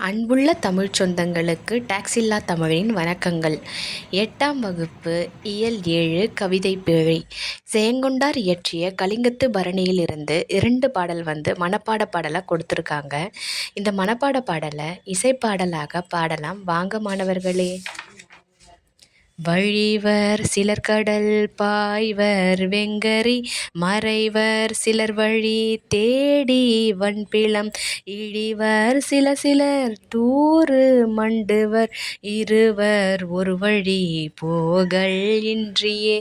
அன்புள்ள தமிழ் சொந்தங்களுக்கு டாக்ஸில்லா தமிழின் வணக்கங்கள். 8ஆம் வகுப்பு இயல் 7 கவிதை பேழை. செயங்கொண்டார் இயற்றிய கலிங்கத்து பரணியிலிருந்து 2 பாடல் மனப்பாட பாடலாக கொடுத்துருக்காங்க. இந்த மனப்பாட பாடலை இசைப்பாடலாக பாடலாம் வாங்க மாணவர்களே. வழிவர் சிலர் கடல் பாய்வர் வெங்கரி மறைவர் சிலர் வழி தேடி வன்பிலம் இழிவர் சிலர் தூறு மண்டுவர் இருவர் ஒரு வழி போகல் இன்றியே.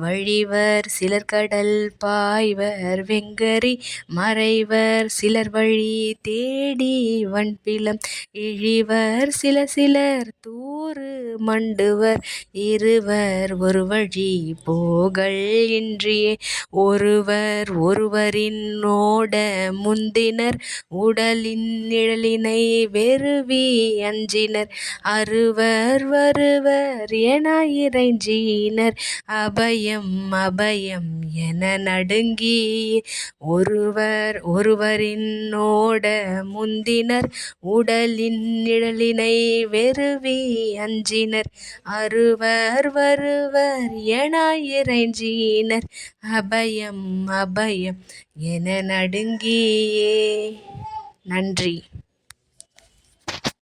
வழிவர் சிலர் கடல் பாய்வர் வெங்கரி மறைவர் சிலர் வழி தேடி வன்பிலம் இழிவர் சிலர் தூறு மண்டுவர் இருவர் ஒரு வழி போகல் இன்றியே. ஒருவர் ஒருவரின் ஓட முந்தினர் உடலின் நிழலினை வெறுவி அஞ்சினர் அருவர் வருவர் என இறைஞ்சினர் அபயம் அபயம் என நடுங்கியே. ஒருவர் ஒருவரின் ஓட முந்தினர் உடலின் நிழலினை வெறுவி அஞ்சினர் அருவர் வருவர் என இறைஞ்சினர் அபயம் அபயம் என நடுங்கியே. நன்றி.